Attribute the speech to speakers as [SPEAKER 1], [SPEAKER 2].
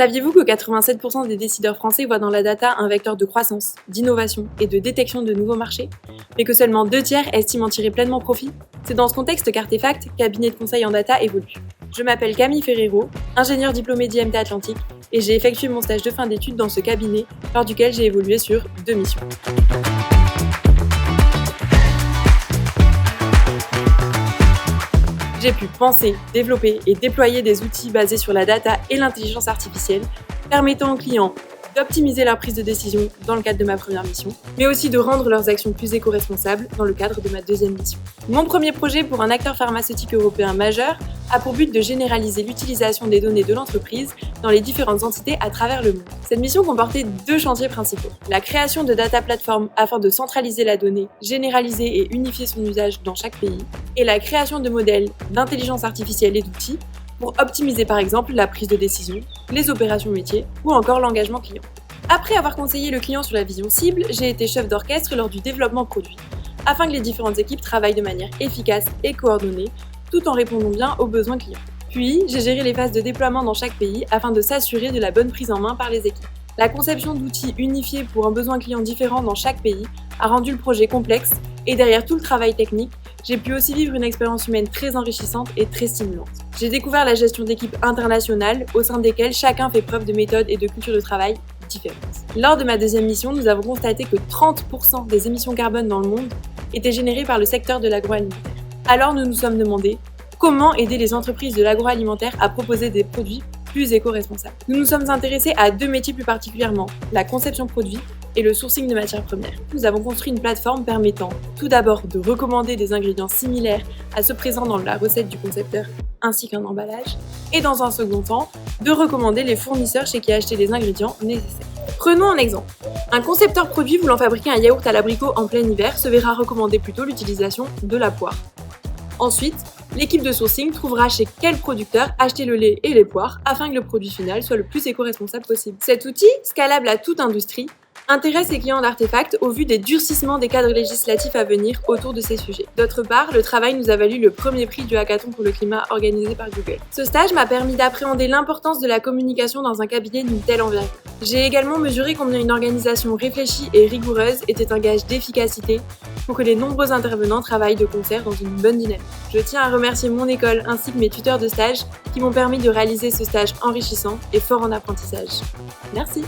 [SPEAKER 1] Saviez-vous que 87% des décideurs français voient dans la data un vecteur de croissance, d'innovation et de détection de nouveaux marchés, mais que seulement 2/3 estiment en tirer pleinement profit? C'est dans ce contexte qu'Artefact, cabinet de conseil en data, évolue. Je m'appelle Camille Ferrero, ingénieure diplômée d'IMT Atlantique, et j'ai effectué mon stage de fin d'études dans ce cabinet, lors duquel j'ai évolué sur 2 missions. J'ai pu penser, développer et déployer des outils basés sur la data et l'intelligence artificielle, permettant aux clients d'optimiser leur prise de décision dans le cadre de ma première mission, mais aussi de rendre leurs actions plus éco-responsables dans le cadre de ma deuxième mission. Mon premier projet pour un acteur pharmaceutique européen majeur a pour but de généraliser l'utilisation des données de l'entreprise dans les différentes entités à travers le monde. Cette mission comportait 2 chantiers principaux. La création de data platforms afin de centraliser la donnée, généraliser et unifier son usage dans chaque pays, et la création de modèles d'intelligence artificielle et d'outils pour optimiser par exemple la prise de décision, les opérations métiers ou encore l'engagement client. Après avoir conseillé le client sur la vision cible, j'ai été chef d'orchestre lors du développement produit, afin que les différentes équipes travaillent de manière efficace et coordonnée, tout en répondant bien aux besoins clients. Puis, j'ai géré les phases de déploiement dans chaque pays afin de s'assurer de la bonne prise en main par les équipes. La conception d'outils unifiés pour un besoin client différent dans chaque pays a rendu le projet complexe, et derrière tout le travail technique, j'ai pu aussi vivre une expérience humaine très enrichissante et très stimulante. J'ai découvert la gestion d'équipes internationales au sein desquelles chacun fait preuve de méthode et de culture de travail différentes. Lors de ma deuxième mission, nous avons constaté que 30% des émissions carbone dans le monde étaient générées par le secteur de l'agroalimentaire. Alors nous nous sommes demandé comment aider les entreprises de l'agroalimentaire à proposer des produits plus éco-responsables. Nous nous sommes intéressés à 2 métiers plus particulièrement, la conception produit et le sourcing de matières premières. Nous avons construit une plateforme permettant tout d'abord de recommander des ingrédients similaires à ceux présents dans la recette du concepteur ainsi qu'un emballage, et dans un second temps, de recommander les fournisseurs chez qui acheter les ingrédients nécessaires. Prenons un exemple. Un concepteur produit voulant fabriquer un yaourt à l'abricot en plein hiver se verra recommander plutôt l'utilisation de la poire. Ensuite, l'équipe de sourcing trouvera chez quel producteur acheter le lait et les poires afin que le produit final soit le plus éco-responsable possible. Cet outil, scalable à toute industrie, intéresse les clients d'Artefact au vu des durcissements des cadres législatifs à venir autour de ces sujets. D'autre part, le travail nous a valu le premier prix du hackathon pour le climat organisé par Google. Ce stage m'a permis d'appréhender l'importance de la communication dans un cabinet d'une telle envergure. J'ai également mesuré combien une organisation réfléchie et rigoureuse était un gage d'efficacité pour que les nombreux intervenants travaillent de concert dans une bonne dynamique. Je tiens à remercier mon école ainsi que mes tuteurs de stage qui m'ont permis de réaliser ce stage enrichissant et fort en apprentissage. Merci.